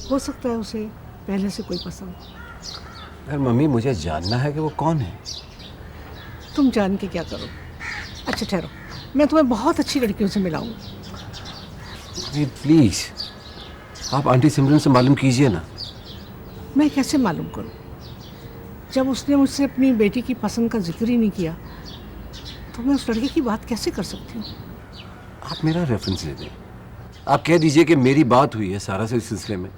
हो सकता है उसे पहले से कोई पसंद। यार मम्मी, मुझे जानना है कि वो कौन है। तुम जान के क्या करो। अच्छा ठहरो, मैं तुम्हें बहुत अच्छी लड़कियों से मिलाऊंगी। प्लीज, आप आंटी सिमरन से मालूम कीजिए ना। मैं कैसे मालूम करूं? जब उसने मुझसे अपनी बेटी की पसंद का जिक्र ही नहीं किया तो मैं उस लड़के की बात कैसे कर सकती हूँ? आप मेरा रेफरेंस ले दें। आप कह दीजिए कि मेरी बात हुई है सारा से इस सिलसिले में।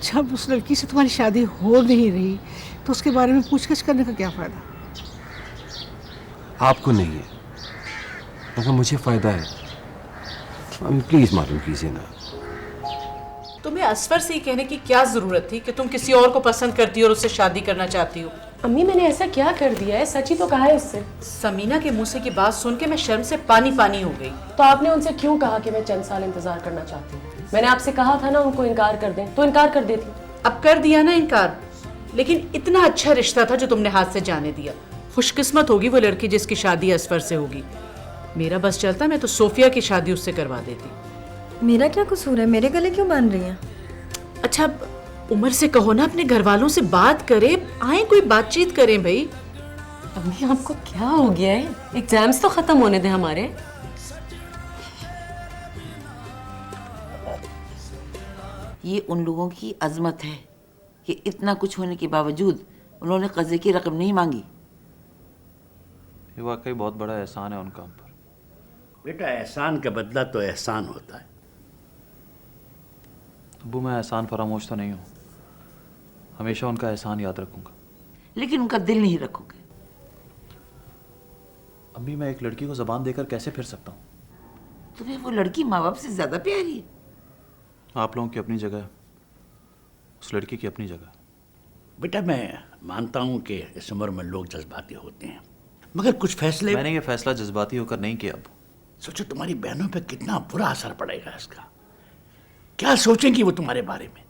जब उस लड़की से तुम्हारी शादी हो नहीं रही तो उसके बारे में पूछताछ करने का क्या फ़ायदा? आपको नहीं है, मगर मुझे फ़ायदा है। प्लीज़ मालूम कीजिए ना। तुम्हें असफर से ही कहने की क्या जरूरत थी कि तुम किसी और को पसंद करती हो और उससे शादी करना चाहती हो? अम्मी मैंने ऐसा क्या कर दिया है? सच ही तो कहा है उससे। समीना के मुंह से की बात सुन के मैं शर्म से पानी पानी हो गई। तो आपने उनसे क्यों कहा कि मैं चंद साल इंतजार करना चाहती हूँ? मैंने आपसे कहा था ना उनको इनकार कर दें, तो इनकार कर देती। अब कर दिया ना इनकार, लेकिन इतना अच्छा रिश्ता था जो तुमने हाथ से जाने दिया। खुशकिस्मत होगी वो लड़की जिसकी शादी असफर से होगी। मेरा बस चलता मैं तो सोफिया की शादी उससे करवा देती। मेरा क्या कसूर है? मेरे गले क्यों बांध रही हैं? अच्छा उमर से कहो ना अपने घर वालों से बात करे, आए कोई बातचीत करें भाई। अम्मी आपको क्या हो गया है? एग्जाम्स तो खत्म होने दें हमारे। ये उन लोगों की अजमत है कि इतना कुछ होने के बावजूद उन्होंने कर्जे की रकम नहीं मांगी। ये वाकई बहुत बड़ा एहसान है उनका हम पर। बेटा, एहसान का बदला तो एहसान होता है। अब्बू, मैं एहसान फरामोश तो नहीं हूँ, हमेशा उनका एहसान याद रखूंगा। लेकिन उनका दिल नहीं रखोगे। अम्मी, मैं एक लड़की को ज़बान देकर कैसे फिर सकता हूँ? तुम्हें वो लड़की माँ बाप से ज्यादा प्यारी है। आप लोगों की अपनी जगह है, उस लड़की की अपनी जगह है। बेटा, मैं मानता हूँ कि इस उम्र में लोग जज्बाती होते हैं, मगर कुछ फैसले। मैंने ये फैसला जज्बाती होकर नहीं किया अब्बू। सोचो तुम्हारी बहनों पे कितना बुरा असर पड़ेगा इसका। क्या सोचेंगी वो तुम्हारे बारे में?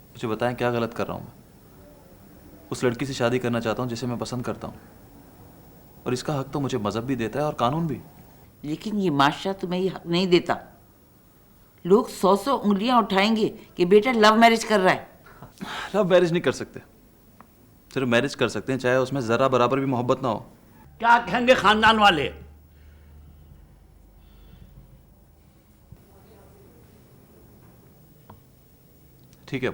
मुझे बताएं क्या गलत कर रहा हूँ मैं? उस लड़की से शादी करना चाहता हूँ जिसे मैं पसंद करता हूँ, और इसका हक तो मुझे मजहब भी देता है और कानून भी। लेकिन ये माशरा तुम्हें ये हक नहीं देता। लोग 100 उंगलियां उठाएंगे कि बेटा लव मैरिज कर रहा है। लव मैरिज नहीं कर सकते, सिर्फ मैरिज कर सकते हैं चाहे उसमें जरा बराबर भी मोहब्बत ना हो। क्या कहेंगे खानदान वाले? ठीक है,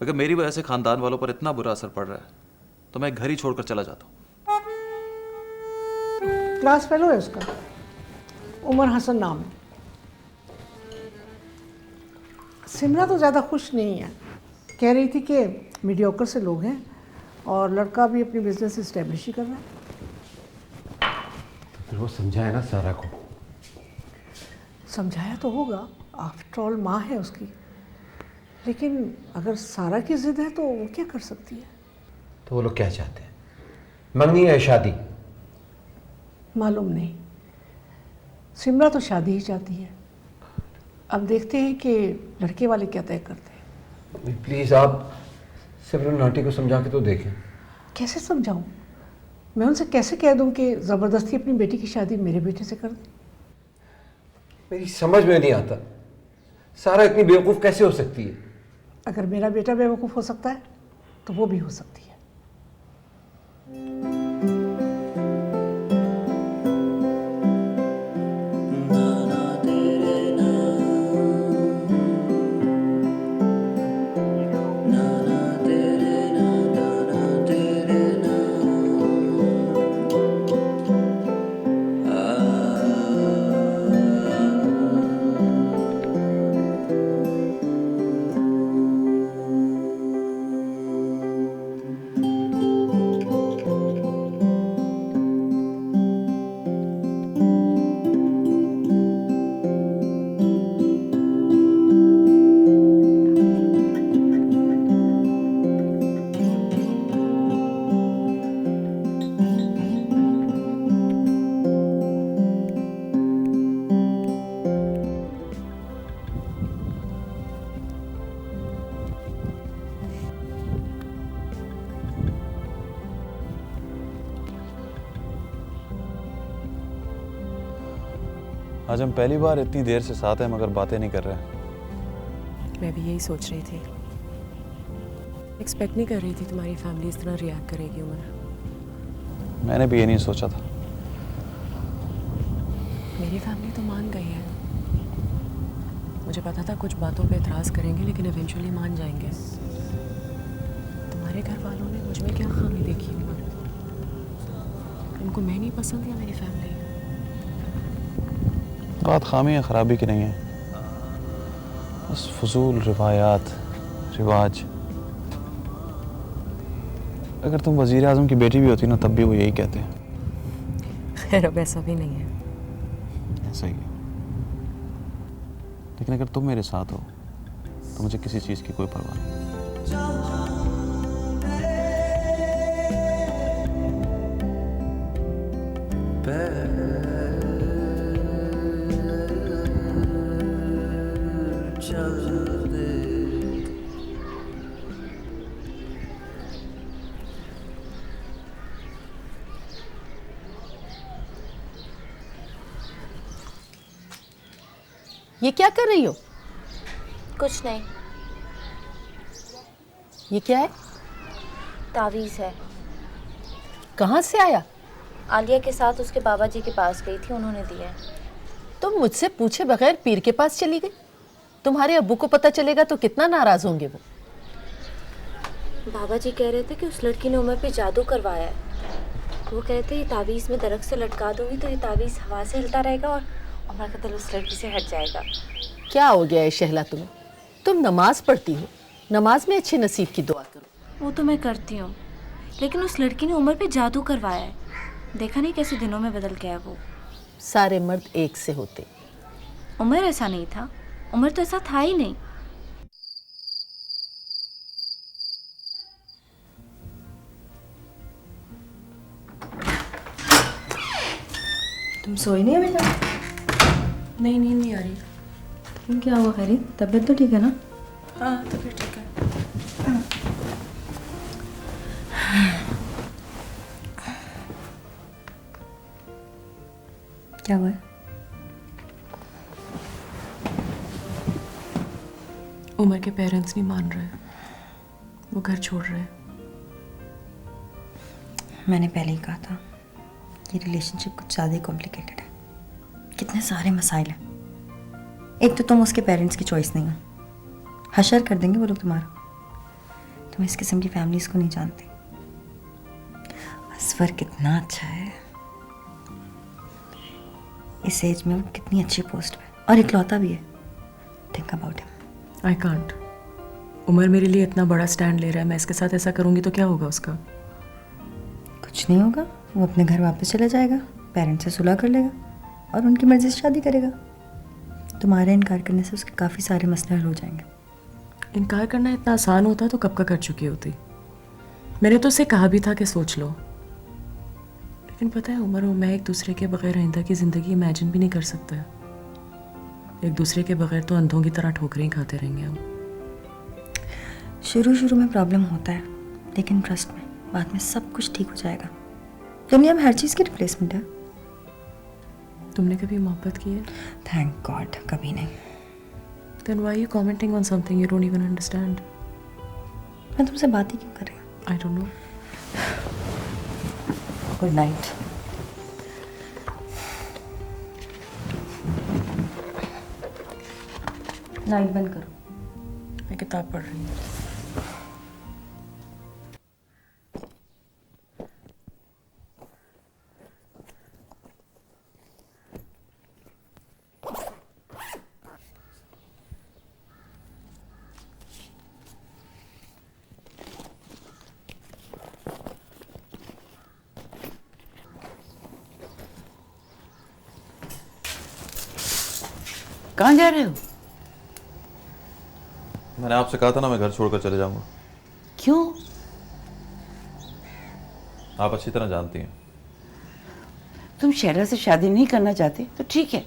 अगर मेरी वजह से खानदान वालों पर इतना बुरा असर पड़ रहा है तो मैं घर ही छोड़कर चला जाता हूँ। क्लास फेलो है उसका, उमर हसन नाम है। सिमरा तो ज़्यादा खुश नहीं है, कह रही थी कि मीडियोकर से लोग हैं और लड़का भी अपनी बिजनेस इस्टेब्लिश ही कर रहा है। फिर वो समझाए ना सारा को। समझाया तो होगा, आफ्टर ऑल माँ है उसकी। लेकिन अगर सारा की जिद है तो वो क्या कर सकती है? तो वो लोग क्या चाहते हैं, मंगनी है शादी? मालूम नहीं, सिमरा तो शादी ही चाहती है। अब देखते हैं कि लड़के वाले क्या तय करते हैं। प्लीज़ आप सिमरन आंटी को समझा के तो देखें। कैसे समझाऊं? मैं उनसे कैसे कह दूं कि ज़बरदस्ती अपनी बेटी की शादी मेरे बेटे से कर दें? मेरी समझ में नहीं आता, सारा इतनी बेवकूफ़ कैसे हो सकती है? अगर मेरा बेटा बेवकूफ़ हो सकता है तो वो भी हो सकती है। आज हम पहली बार इतनी देर से साथ हैं मगर बातें नहीं कर रहे हैं। मैं भी यही सोच रही थी। एक्सपेक्ट नहीं कर रही थी तुम्हारी फैमिली इस तरह रिएक्ट करेगी उमर। मैंने भी ये नहीं सोचा था। मेरी फैमिली तो मान गई है। मुझे पता था कुछ बातों पे एतराज़ करेंगे लेकिन इवेंचुअली मान जाएंगे। तुम्हारे घर वालों ने मुझ में क्या खामी देखी उमर? उनको मैं नहीं पसंद या मेरी फैमिली? बात खामी या ख़राबी की नहीं है, बस फजूल रिवायात रिवाज। अगर तुम वज़ीर आज़म की बेटी भी होती ना तब भी वो यही कहते हैं। खैर अब ऐसा भी नहीं है। ऐसा ही है। लेकिन अगर तुम मेरे साथ हो तो मुझे किसी चीज़ की कोई परवाह नहीं। ये क्या कर रही हो? कुछ नहीं। ये क्या है? तावीज़ है। कहाँ से आया? आलिया के साथ उसके बाबा जी के पास गई थी, उन्होंने दिया है। तुम मुझसे पूछे बगैर पीर के पास चली गई। तुम्हारे अब्बू को पता चलेगा तो कितना नाराज होंगे वो। बाबा जी कह रहे थे कि उस लड़की ने उमर पे जादू करवाया है। वो कहते ये तावीज़ में दरख्त से लटका दूंगी तो ये तावीज़ हवा से हिलता रहेगा और उमर का दिल उस लड़की से हट जाएगा। क्या हो गया है शहला तुम्हें? तुम नमाज पढ़ती हो, नमाज में अच्छे नसीब की दुआ करो। वो तो मैं करती हूँ, लेकिन उस लड़की ने उमर पे जादू करवाया है। देखा नहीं कैसे दिनों में बदल गया वो। सारे मर्द एक से होते। उमर ऐसा नहीं था, उमर तो ऐसा था ही नहीं। तुम सोई नहीं अभी तक? नहीं, नींद नहीं आ रही। क्यों, क्या हुआ खैरी? तबीयत तो ठीक है ना? हाँ तबीयत ठीक है। क्या हुआ है? उमर के पेरेंट्स नहीं मान रहे, वो घर छोड़ रहे हैं। मैंने पहले ही कहा था ये रिलेशनशिप कुछ ज़्यादा ही कॉम्प्लिकेटेड है। कितने सारे मसाइल हैं। एक तो तुम उसके पेरेंट्स की चॉइस नहीं हो, हशर कर देंगे वो लोग तुम्हारा। तुम इस किस्म की फैमिलीज को नहीं जानते। असवर कितना अच्छा है, इस एज में वो कितनी अच्छी पोस्ट पे और इकलौता भी है। Think about him. I can't. Umar मेरे लिए इतना बड़ा स्टैंड ले रहा है, मैं इसके साथ ऐसा करूंगी तो क्या होगा उसका? कुछ नहीं होगा, वो अपने घर वापस चला जाएगा, पेरेंट्स से सुलह कर लेगा और उनकी मर्जी से शादी करेगा। तुम्हारे इनकार करने से उसके काफ़ी सारे मसले हल हो जाएंगे। इनकार करना इतना आसान होता तो कब का कर चुकी होती। मैंने तो उसे कहा भी था कि सोच लो, लेकिन पता है उमर और मैं एक दूसरे के बगैर आइंदा की ज़िंदगी इमेजिन भी नहीं कर सकते। एक दूसरे के बगैर तो अंधों की तरह ठोकरें ही खाते रहेंगे हम। शुरू में प्रॉब्लम होता है, लेकिन ट्रस्ट में बाद में सब कुछ ठीक हो जाएगा। दुनिया में हर चीज़ की रिप्लेसमेंट है। तुमने कभी मोहब्बत की है? थैंक गॉड कभी नहीं। Then why are you commenting on something you don't even understand? मैं तुमसे बात ही क्यों कर रही हूँ? I don't know. Good night. Light बंद करो। मैं किताब पढ़ रही हूँ। कहाँ जा रहे हो? मैंने आपसे कहा था ना मैं घर छोड़कर चले जाऊंगा। क्यों? आप अच्छी तरह जानती हैं। तुम शहरा से शादी नहीं करना चाहते तो ठीक है,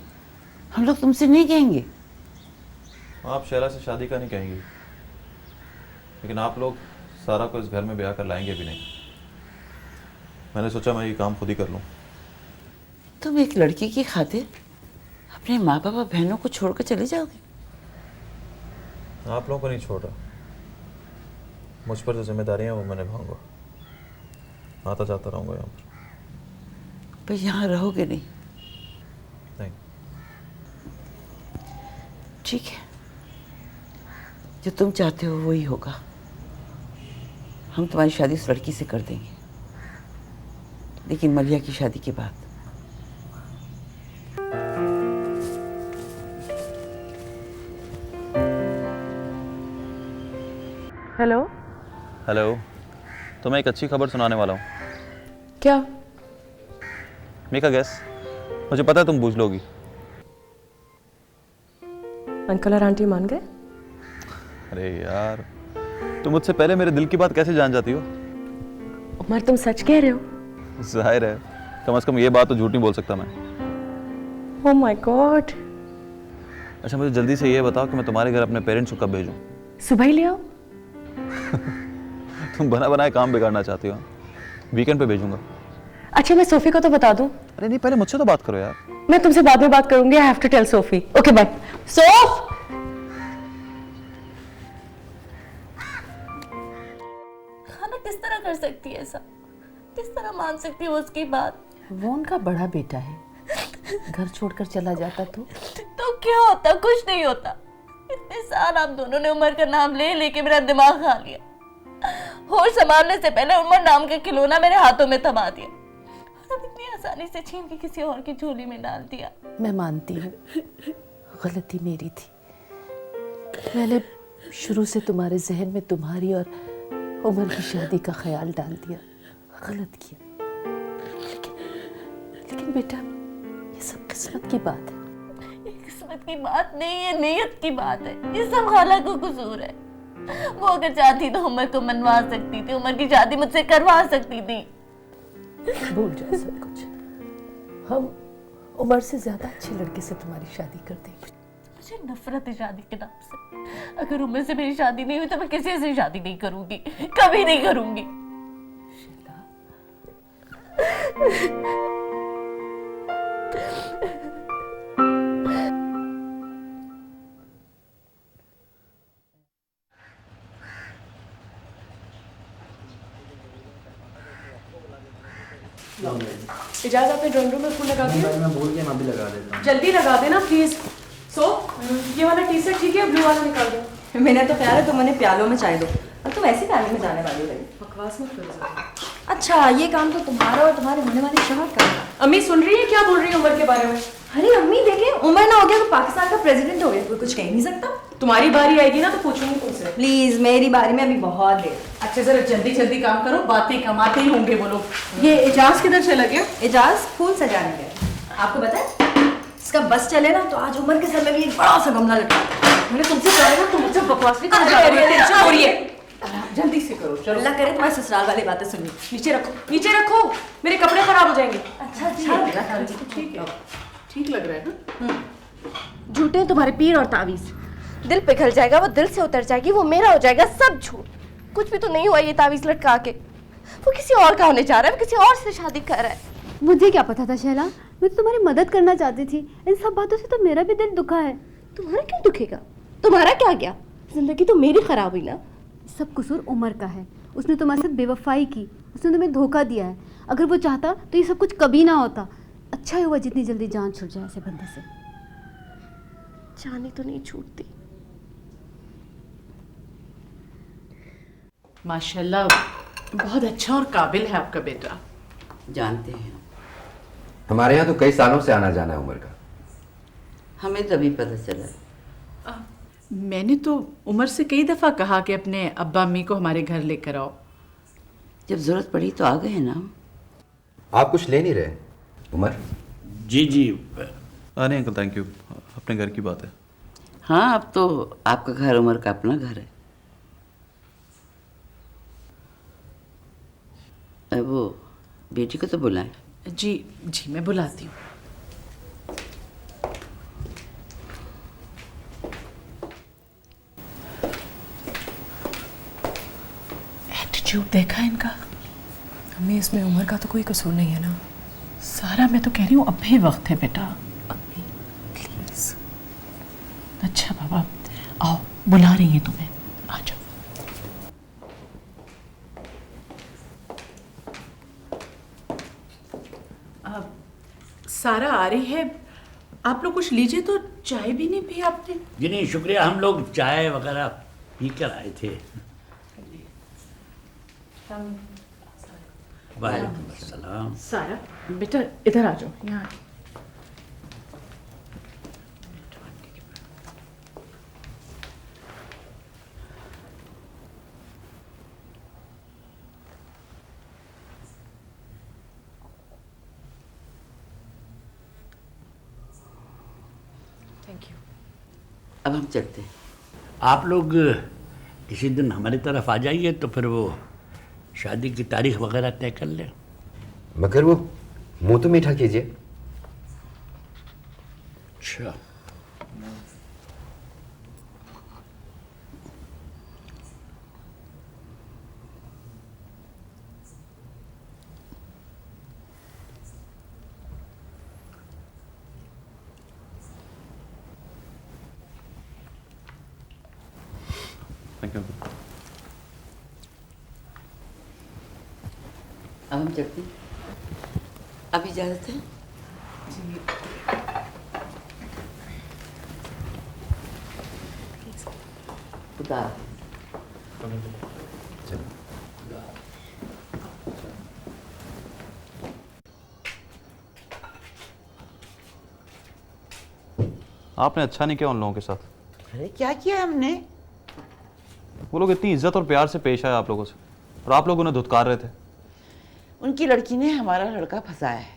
हम लोग तुमसे नहीं कहेंगे। आप शहरा से शादी का नहीं कहेंगी, लेकिन आप लोग सारा को इस घर में ब्याह कर लाएंगे भी नहीं। मैंने सोचा मैं ये काम खुद ही कर लूँ। तुम एक लड़की की खातिर अपने माँ बाप बहनों को छोड़कर चले जाओगे? आप लोगों को नहीं छोड़ रहा, मुझ पर जो जिम्मेदारियां हैं वो मैं निभाऊंगा, आता जाता रहूंगा यहाँ पर। पर यहाँ रहोगे नहीं? नहीं। ठीक है, जो तुम चाहते हो वही होगा। हम तुम्हारी शादी उस लड़की से कर देंगे, लेकिन मलिया की शादी के बाद। हेलो। हेलो, तो मैं एक अच्छी खबर सुनाने वाला हूँ। क्या? मेक अ गेस, मुझे पता है तुम बूझ लोगी। अंकल और आंटी मान गए? अरे यार, तुम मुझसे पहले मेरे दिल की बात कैसे जान जाती हो? उमर, तुम सच कह रहे हो? जाहिर है, कम से कम ये बात तो झूठ नहीं बोल सकता मैं। Oh my God. अच्छा, मुझे जल्दी से ये बताओ कि मैं तुम्हारे घर अपने पेरेंट्स को कब भेजूं? सुबह ही ले आओ। तुम बना बनाए काम बिगाड़ना चाहती हो। वीकेंड पे भेजूंगा। अच्छा, मैं सोफी को तो बता दूं? अरे नहीं, पहले मुझसे तो बात करो यार। मैं तुमसे बाद में बात करूंगी। I have to tell Sophie. Okay bye. Soph, खाना किस तरह कर सकती है ऐसा? किस तरह मान सकती है उसकी बात? वो उनका बड़ा बेटा है, घर छोड़कर चला जाता तो क्या होता? कुछ नहीं होता। इतने साल आप दोनों ने उमर का नाम ले लेके मेरा दिमाग खा लिया। होश संभालने से पहले उमर नाम का खिलौना मेरे हाथों में थमा दिया और अब इतनी आसानी से छीन के किसी और की झोली में डाल दिया। मैं मानती हूँ, गलती मेरी थी। मैंने शुरू से तुम्हारे जहन में तुम्हारी और उमर की शादी का ख्याल डाल दिया। गलत किया, लेकिन बेटा, ये सब किस्मत की बात है। ये किस्मत की बात नहीं है, नीयत की बात है। ये सब खाला का कसूर है। वो अगर चाहती तो उमर को मनवा सकती थी, उमर की शादी मुझसे करवा सकती थी। भूल जाओ सब कुछ। हम उमर से ज्यादा अच्छे लड़के से तुम्हारी शादी कर देंगे। मुझे नफरत है शादी के नाम से। अगर उमर से मेरी शादी नहीं हुई तो मैं किसी से शादी नहीं करूंगी, कभी नहीं करूंगी। इजाज़त, अपने ड्राइंग रूम में फूल लगा दिया? मैं भूल गया, मैं भी लगा देता हूँ। जल्दी लगा देना प्लीज। सो ये वाला टी शर्ट ठीक है, ब्लू वाला निकाल दो। मैंने तो ख्याल है तुम उन्हें प्यालों में चाय दो और तुम ऐसी फैमिली में जाने वाली हो। बकवास मत करो। अच्छा, ये काम तो तुम्हारा और तुम्हारे होने वाले शौहर का है। अम्मी सुन रही है क्या बोल रही है उमर के बारे में? अरे अम्मी देखे, उमर ना हो गया तो पाकिस्तान का प्रेसिडेंट हो गया, कोई कुछ कह नहीं सकता। तुम्हारी बारी आएगी ना तो पूछूंगी तुमसे। प्लीज, मेरी बारी में अभी बहुत देर। अच्छा, जरा जल्दी जल्दी काम करो, बातें कमाते ही होंगे वो लोग। ये एजाज किधर चला गया? एजाज फूल सजाने गए। आपको पता है, इसका बस चले ना तो आज उमर के सर में भी एक बड़ा सा गमला लटका। मैंने तुमसे कहा ना, तुम मुझसे बकवास नहीं अरे, जल्दी से करो। चलो, अल्लाह करे तुम्हारे ससुराल वाली बातें सुननी। नीचे रखो, नीचे रखो, मेरे कपड़े खराब हो जाएंगे। अच्छा ठीक है, ठीक लग रहा है ना? झूठे तुम्हारे पीर और तावीज। दिल पिघल जाएगा, वो दिल से उतर जाएगी, वो मेरा हो जाएगा। सब झूठ, कुछ भी तो नहीं हुआ ये तावीज लटका के। वो किसी और का होने जा रहा है, वो किसी और से शादी कर रहा है। मुझे क्या पता था शैला, मैं तो तुम्हारी मदद करना चाहती थी। इन सब बातों से तो मेरा भी दिल दुखा है। तुम्हारा क्यों दुखेगा? तुम्हारा क्या गया? जिंदगी तो मेरी खराब हुई ना। सब कसूर उमर का है। उसने तुम्हारे साथ बेवफाई की, उसने तुम्हें धोखा दिया है। अगर वो चाहता तो ये सब कुछ कभी ना होता। अच्छा ही हुआ जितनी जल्दी जान छूट जाए ऐसे बंदे से। जानी तो नहीं छूटती। माशाल्लाह, बहुत अच्छा और काबिल है आपका बेटा। जानते हैं, हमारे यहाँ तो कई सालों से आना जाना है उमर का। हमें तभी पता चला। मैंने तो उमर से कई दफ़ा कहा कि अपने अब्बा अम्मी को हमारे घर लेकर आओ। जब जरूरत पड़ी तो आ गए ना। आप कुछ ले नहीं रहे उमर? जी जी। नहीं अंकल, थैंक यू, अपने घर की बात है। हाँ, अब तो आपका घर उमर का अपना घर है। वो बेटी को तो बुलाएं। जी जी, मैं बुलाती हूँ। एटीट्यूड देखा इनका। अम्मी, इसमें उमर का तो कोई कसूर नहीं है ना? सारा, मैं तो कह रही हूँ अब भी वक्त है बेटा। अम्मी प्लीज। अच्छा बाबा, आओ बुला रही हैं तुम्हें, आ जाओ। सारा आ रही है, आप लोग कुछ लीजिए। तो चाय भी नहीं पी आपने? जी नहीं शुक्रिया, हम लोग चाय वगैरह पी कर आए थे। वालेकुम अस्सलाम। सारा बेटा इधर आ जाओ, यहाँ। अब हम चलते हैं। आप लोग किसी दिन हमारी तरफ आ जाइए तो फिर वो शादी की तारीख वगैरह तय कर लें। मगर वो मुंह तो मीठा कीजिए। अच्छा, थैंक यू। अब हम चलते हैं। अब इजाजत है। खुदा। आपने अच्छा नहीं किया उन लोगों के साथ। अरे क्या किया हमने? वो लोग इतनी इज्जत और प्यार से पेश आए आप लोगों से, और आप लोग उन्हें धुतकार रहे थे। उनकी लड़की ने हमारा लड़का फंसाया है,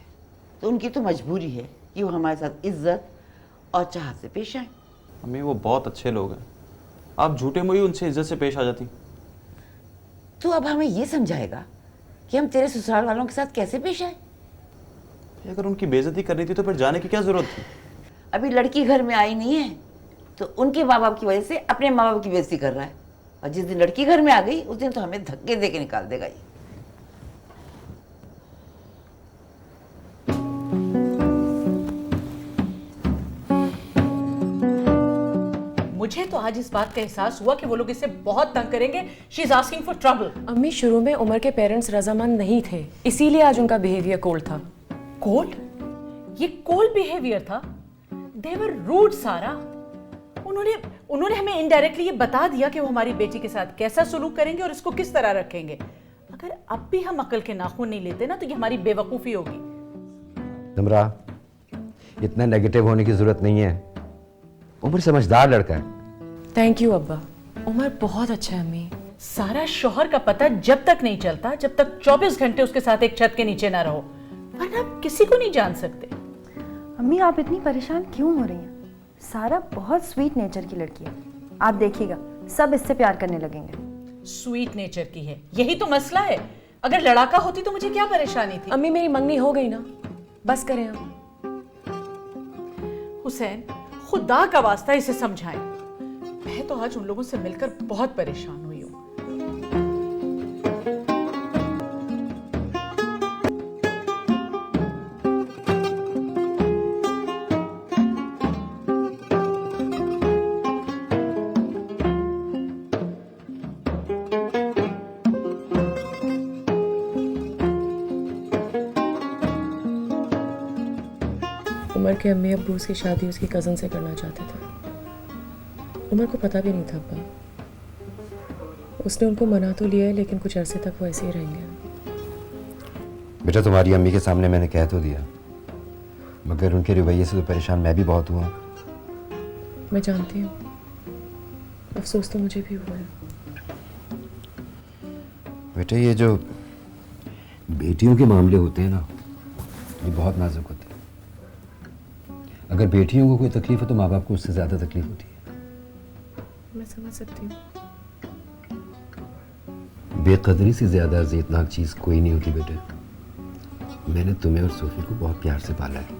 तो उनकी तो मजबूरी है कि वो हमारे साथ इज्जत और चाहत से पेश आए। अम्मी वो बहुत अच्छे लोग हैं, आप झूठे मुँह ही उनसे इज्जत से पेश आ जाती। तो अब हमें ये समझाएगा कि हम तेरे ससुराल वालों के साथ कैसे पेश आए? अगर उनकी बेइज्जती करनी थी तो फिर जाने की क्या जरूरत थी? अभी लड़की घर में आई नहीं है तो उनके माँ बाप की वजह से अपने माँ बाप की बेइज्जती कर रहा है, और जिस दिन लड़की घर में आ गई उस दिन तो हमें धक्के दे के निकाल देगा ये। मुझे तो आज इस बात का एहसास हुआ कि वो लोग इसे बहुत तंग करेंगे। She is asking for trouble. अम्मी शुरू में उमर के पेरेंट्स रजामंद नहीं थे, इसीलिए आज उनका बिहेवियर कोल्ड था। कोल्ड? ये कोल्ड बिहेवियर था? दे वर रूड सारा। उन्होंने हमें इनडायरेक्टली ये बता दिया कि वो हमारी बेटी के साथ कैसा सुलूक करेंगे और इसको किस तरह रखेंगे। अगर अब भी हम अकल के नाखून नहीं लेते ना तो ये हमारी बेवकूफ़ी होगी। नम्रा, इतना नेगेटिव होने की जरूरत नहीं है। उमर समझदार लड़का है। थैंक यू अब्बा, उमर बहुत अच्छा है अम्मी। सारा शोहर का पता जब तक नहीं चलता जब तक 24 घंटे उसके साथ एक छत के नीचे ना रहो, वरना आप किसी को नहीं जान सकते। अम्मी आप इतनी परेशान क्यों हो रही हैं? सारा बहुत स्वीट नेचर की लड़की है, आप देखिएगा सब इससे प्यार करने लगेंगे। स्वीट नेचर की है, यही तो मसला है। अगर लड़ाका होती तो मुझे क्या परेशानी थी? अम्मी मेरी मंगनी हो गई ना, बस करें अब। हुसैन, खुदा का वास्ता इसे समझाएं। मैं तो आज उन लोगों से मिलकर बहुत परेशान हुई हूँ। उमर के अम्मी अब्बू उसकी शादी उसकी कज़न से करना चाहते थे। उमर को पता भी नहीं था अब्बा। उसने उनको मना तो लिया है, लेकिन कुछ अरसे तक वो ऐसे ही रहेंगे। बेटा तुम्हारी अम्मी के सामने मैंने कह तो दिया, मगर उनके रवैये से तो परेशान मैं भी बहुत हुआ। मैं जानती हूँ, अफसोस तो मुझे भी हुआ है। बेटा ये जो बेटियों के मामले होते हैं ना, ये बहुत नाजुक होते हैं। अगर बेटियों को कोई तकलीफ हो तो माँ बाप को उससे ज़्यादा तकलीफ होती है। मैं समझ सकती हूँ। बेकदरी से ज़्यादा अज़ियतनाक चीज़ कोई नहीं होती बेटे। मैंने तुम्हें और सोफी को बहुत प्यार से पाला है।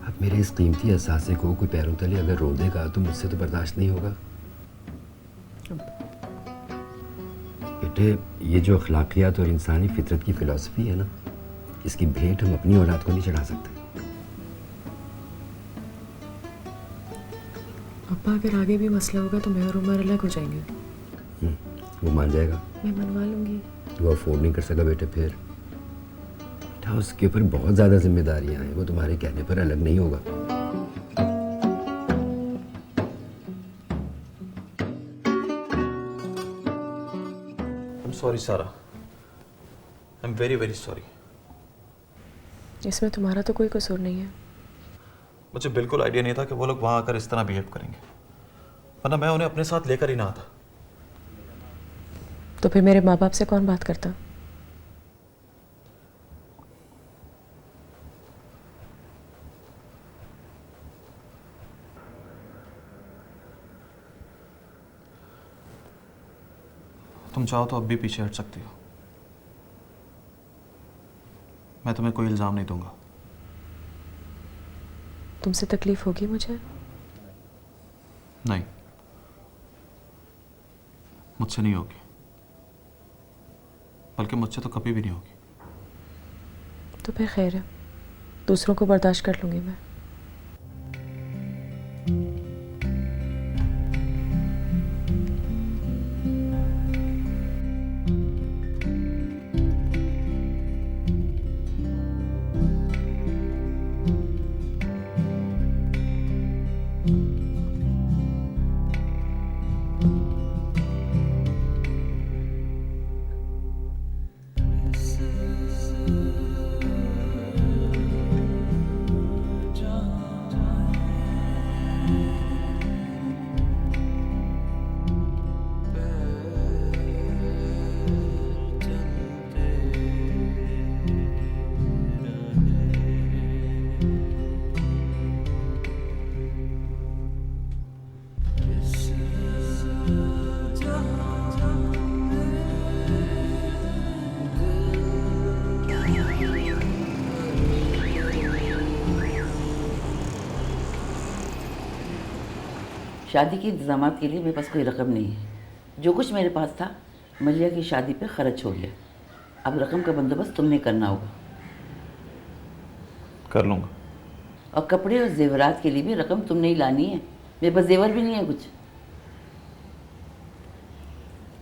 अब मेरे इस कीमती एहसासे को कोई पैरों तले अगर रो देगा तो मुझसे तो बर्दाश्त नहीं होगा। बेटे ये जो अखलाकियात और इंसानी फितरत की फ़िलॉसफी है ना, इसकी भेंट हम अपनी औलाद को नहीं चढ़ा सकते। पापा अगर आगे भी मसला होगा तो मैं और उमर अलग हो जाएंगे। वो मान जाएगा। मैं मनवा लूँगी। वो अफोर्ड नहीं कर सका बेटे, फिर बेटा उसके ऊपर बहुत ज़्यादा जिम्मेदारियां हैं, वो तुम्हारे कहने पर अलग नहीं होगा। सॉरी सारा, I am very very sorry. इसमें तुम्हारा तो कोई कसूर नहीं है। मुझे बिल्कुल आइडिया नहीं था कि वो लोग वहां आकर इस तरह बिहेव करेंगे, वरना मैं उन्हें अपने साथ लेकर ही ना आता। तो फिर मेरे माँ बाप से कौन बात करता? तुम चाहो तो अब भी पीछे हट सकती हो, मैं तुम्हें कोई इल्जाम नहीं दूंगा। तुमसे तकलीफ होगी मुझे? नहीं, मुझसे नहीं होगी, बल्कि मुझसे तो कभी भी नहीं होगी। तो फिर खैर है, दूसरों को बर्दाश्त कर लूंगी मैं। शादी के इंतजाम के लिए मेरे पास कोई रकम नहीं है। जो कुछ मेरे पास था मलिया की शादी पे खर्च हो गया। अब रकम का बंदोबस्त तुमने करना होगा। कर लूँगा। और कपड़े और जेवरात के लिए भी रकम तुमने ही लानी है। मेरे पास जेवर भी नहीं है कुछ।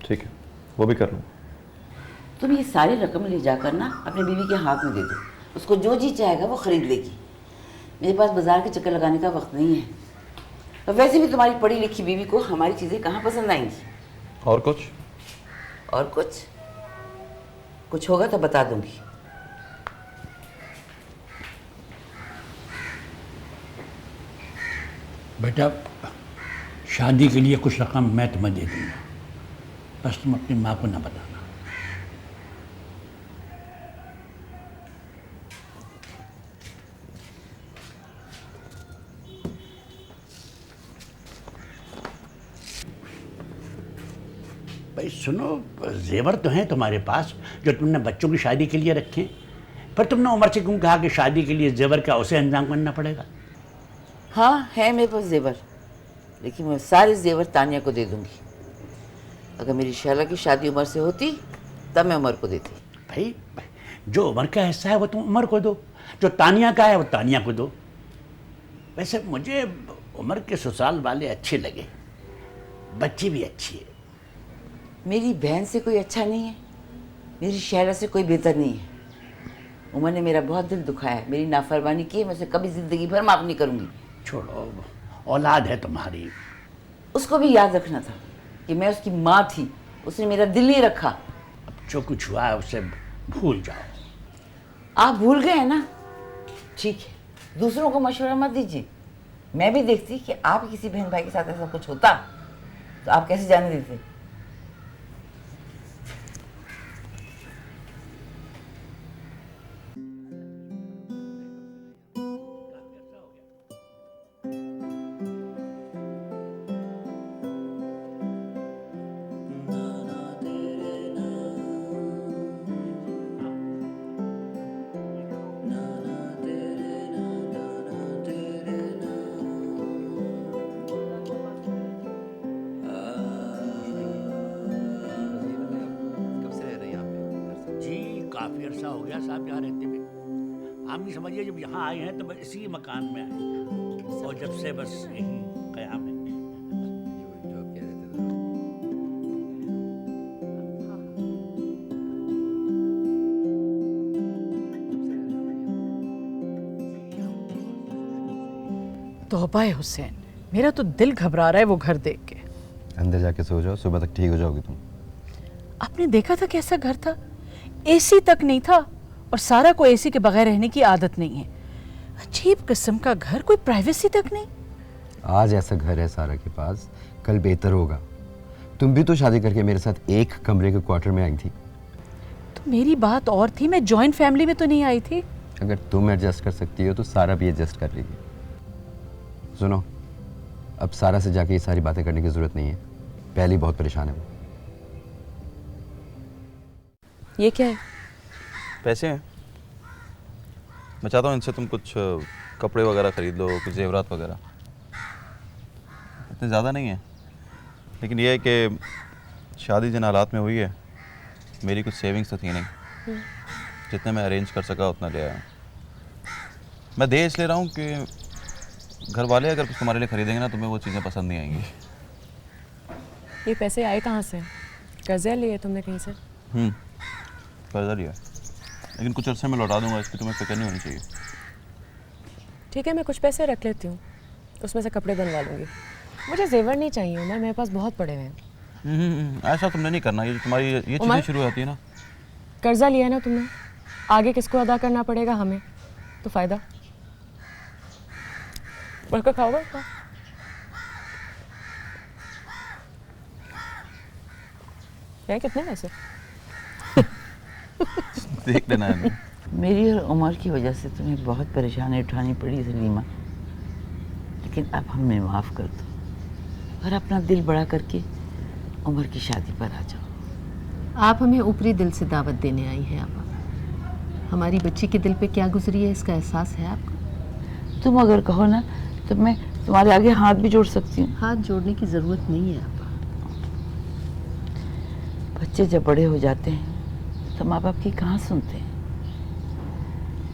ठीक है, वो भी कर लूँगा। तुम ये सारी रकम ले जाकर ना अपने बीवी के हाथ में दे दो। उसको जो जी चाहेगा वो खरीद लेगी। मेरे पास बाजार के चक्कर लगाने का वक्त नहीं है। और वैसे भी तुम्हारी पढ़ी लिखी बीवी को हमारी चीज़ें कहाँ पसंद आएंगी। और कुछ? और कुछ होगा तो बता दूंगी। बेटा, शादी के लिए कुछ रकम मैं तुम्हें दे दूंगा, बस तुम अपनी माँ को ना बताना। भाई सुनो, जेवर तो हैं तुम्हारे पास जो तुमने बच्चों की शादी के लिए रखे, पर तुमने उमर से क्यों कहा कि शादी के लिए जेवर का उसे इंतजाम करना पड़ेगा? हाँ है मेरे पास जेवर, लेकिन मैं सारे जेवर तानिया को दे दूंगी। अगर मेरी शैला की शादी उमर से होती तब मैं उमर को देती। भाई जो उमर का हिस्सा है वो तुम उमर को दो, जो तानिया का है वो तानिया को दो। वैसे मुझे उमर के ससुराल वाले अच्छे लगे, बच्ची भी अच्छी है। मेरी बहन से कोई अच्छा नहीं है, मेरी शैला से कोई बेहतर नहीं है। उमर ने मेरा बहुत दिल दुखाया है, मेरी नाफरमानी की है, मैं उसे कभी ज़िंदगी भर माफ़ नहीं करूँगी। छोड़ो, औलाद है तुम्हारी। उसको भी याद रखना था कि मैं उसकी माँ थी, उसने मेरा दिल नहीं रखा। अब जो कुछ हुआ है उसे भूल जाओ। आप भूल गए हैं ना, ठीक है, दूसरों को मशवरा मत दीजिए। मैं भी देखती कि आप किसी बहन भाई के साथ ऐसा कुछ होता तो आप कैसे जाने देते। काफ़ी अरसा हो गया साहब यहाँ रहते हुए। आप नहीं समझिए, जब यहाँ आए हैं तो बस इसी मकान में आए, और जब से बस यही क़याम है। तौबा है हुसैन, मेरा तो दिल घबरा रहा है वो घर देख के। अंदर जाके सो जाओ, सुबह तक ठीक हो जाओगी तुम। आपने देखा था कैसा घर था, एसी तक नहीं था, और सारा को एसी के बगैर रहने की आदत नहीं है। अजीब किस्म का घर, कोई प्राइवेसी तक नहीं। आज ऐसा घर है सारा के पास, कल बेहतर होगा। तुम भी तो शादी करके मेरे साथ एक कमरे के क्वार्टर में आई थी। तो मेरी बात और थी, मैं जॉइंट फैमिली में तो नहीं आई थी। अगर तुम एडजस्ट कर सकती हो तो सारा भी एडजस्ट कर लेगी। सुनो, अब सारा से जाके ये सारी बातें करने की जरूरत नहीं है, पहले ही बहुत परेशान है वो। ये क्या है? पैसे हैं, मैं चाहता हूँ इनसे तुम कुछ कपड़े वगैरह खरीद लो, कुछ जेवरात वगैरह। इतने ज़्यादा नहीं है, लेकिन ये है कि शादी जिन हालात में हुई है, मेरी कुछ सेविंग्स तो थी नहीं, जितने मैं अरेंज कर सका उतना ले आया। मैं दे इसलिए रहा हूँ कि घर वाले अगर कुछ तुम्हारे लिए खरीदेंगे ना, तुम्हें वो चीज़ें पसंद नहीं आएंगी। ये पैसे आए कहाँ से? कर्जा लिए तुमने कहीं से? कर्जा लिया, लेकिन कुछ अर्से में लौटा दूंगा, इसकी तुम्हें फिक्र नहीं होनी चाहिए। ठीक है, मैं कुछ पैसे रख लेती हूँ, उसमें से कपड़े बनवा लूँगी। मुझे जेवर नहीं चाहिए उमर, मेरे पास बहुत पड़े हुए हैं। ऐसा तुमने नहीं करना, ये तुम्हारी ये चीज़ें शुरू होती है ना। कर्जा लिया ना तुमने, आगे किसको अदा करना पड़ेगा? हमें तो फायदा। बढ़कर खाओगे? क्या कितने पैसे? देख लेना है। मेरी और उमर की वजह से तुम्हें बहुत परेशानी उठानी पड़ी सलीमा, लेकिन अब हमें माफ़ कर दो और अपना दिल बड़ा करके उमर की शादी पर आ जाओ। आप हमें ऊपरी दिल से दावत देने आई हैं। आप हमारी बच्ची के दिल पे क्या गुजरी है इसका एहसास है आपको? तुम अगर कहो ना तो मैं तुम्हारे आगे हाथ भी जोड़ सकती हूँ। हाथ जोड़ने की ज़रूरत नहीं है। आप बच्चे जब बड़े हो जाते हैं तो माँ बाप की कहाँ सुनते हैं,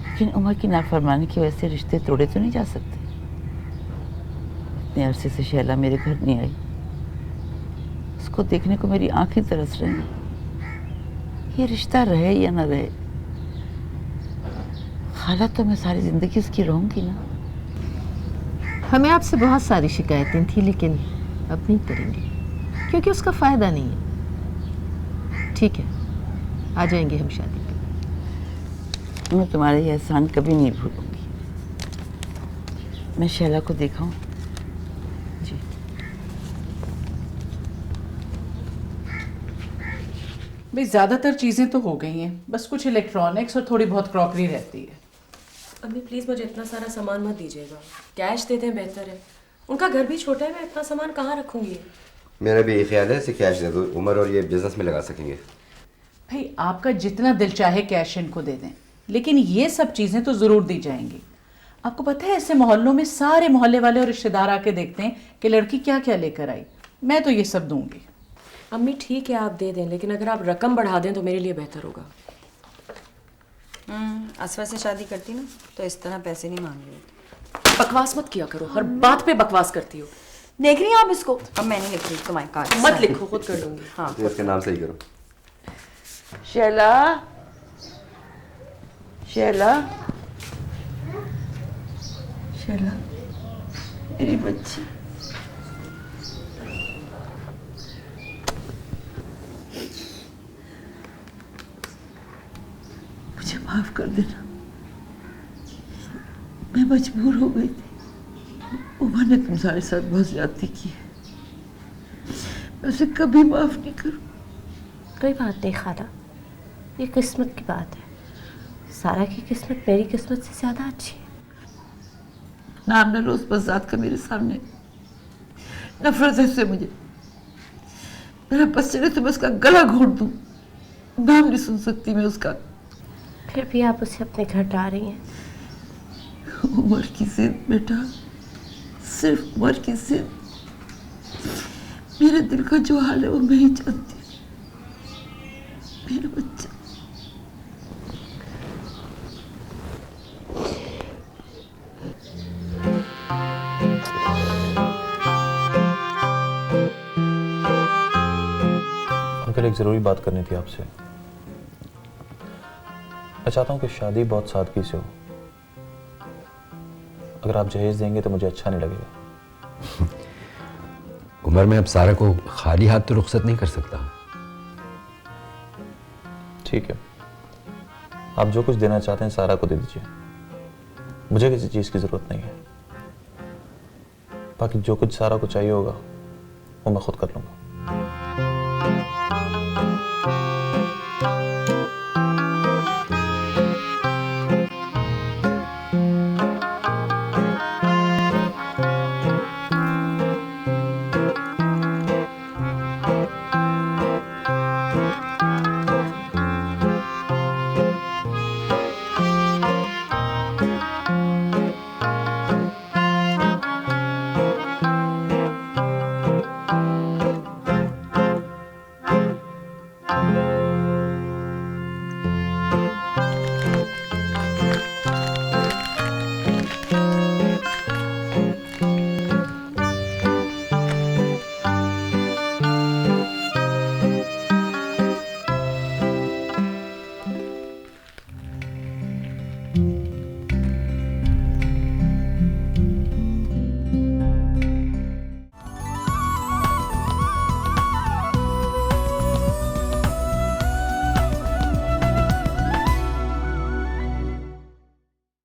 लेकिन उमर की नाफरमानी की वजह से रिश्ते तोड़े तो नहीं जा सकते। इतने अरसे से शैला मेरे घर नहीं आई, उसको देखने को मेरी आंखें तरस रही हैं। ये रिश्ता रहे या ना रहे, खाला तो मैं सारी जिंदगी उसकी रहूंगी ना। हमें आपसे बहुत सारी शिकायतें थी, लेकिन अब नहीं करेंगे क्योंकि उसका फ़ायदा नहीं है। ठीक है, आ जाएंगे हम शादी पे। मैं तुम्हारा ये एहसान कभी नहीं भूलूंगी। मैं शैला को देखा हूँ जी। भाई ज़्यादातर चीज़ें तो हो गई हैं, बस कुछ इलेक्ट्रॉनिक्स और थोड़ी बहुत क्रॉकरी रहती है। अम्मी प्लीज़ मुझे इतना सारा सामान मत दीजिएगा, कैश दे दें बेहतर है। उनका घर भी छोटा है, मैं इतना सामान कहाँ रखूँगी? मेरा भी ये ख्याल है, इसे कैश दे दो, उमर और ये बिजनेस में लगा सकेंगे। भाई आपका जितना दिल चाहे कैश इनको दे दें, लेकिन ये सब चीज़ें तो ज़रूर दी जाएंगी। आपको पता है ऐसे मोहल्लों में सारे मोहल्ले वाले और रिश्तेदार आके देखते हैं कि लड़की क्या क्या लेकर आई। मैं तो ये सब दूंगी। अम्मी ठीक है आप दे दें, लेकिन अगर आप रकम बढ़ा दें तो मेरे लिए बेहतर होगा। असफर से शादी करती ना तो इस तरह पैसे नहीं मांग रही होती। बकवास मत किया करो, हर बात पे बकवास करती हो। देख रही हैं आप इसको? अब मैं नहीं लिख रही तुम्हारे कार्ड। मत लिखो, खुद कर लूंगी। हाँ तो इसका नाम सही करो। शैला, शैला, शैला, मेरी बच्ची। मुझे माफ कर देना, मैं मजबूर हो गई थी। उमर ने तुम्हारे साथ बहुत ज्यादती की है, मैं उसे कभी माफ नहीं करूँ। कोई बात नहीं खाला, ये किस्मत की बात है। सारा की किस्मत मेरी किस्मत से ज़्यादा अच्छी है। नाम न लो उस बज़ात का मेरे सामने, नफरत है उससे मुझे। मेरा बस चले तो मैं उसका गला घोट दूँ, नाम नहीं सुन सकती मैं उसका। फिर भी आप उसे अपने घर ला रही हैं। उमर की जिद बेटा, सिर्फ उमर की जिद। मेरे दिल का जो हाल है वो मैं ही जानती हूँ। मेरा बच्चा अंकल, एक ज़रूरी बात करनी थी आपसे। मैं चाहता हूँ कि शादी बहुत सादगी से हो। अगर आप जहेज देंगे तो मुझे अच्छा नहीं लगेगा। उमर, मैं अब सारा को खाली हाथ तो रुखसत नहीं कर सकता। ठीक है, आप जो कुछ देना चाहते हैं सारा को दे दीजिए, मुझे किसी चीज़ की ज़रूरत नहीं है। बाकी जो कुछ सारा को चाहिए होगा वो मैं खुद कर लूँगा।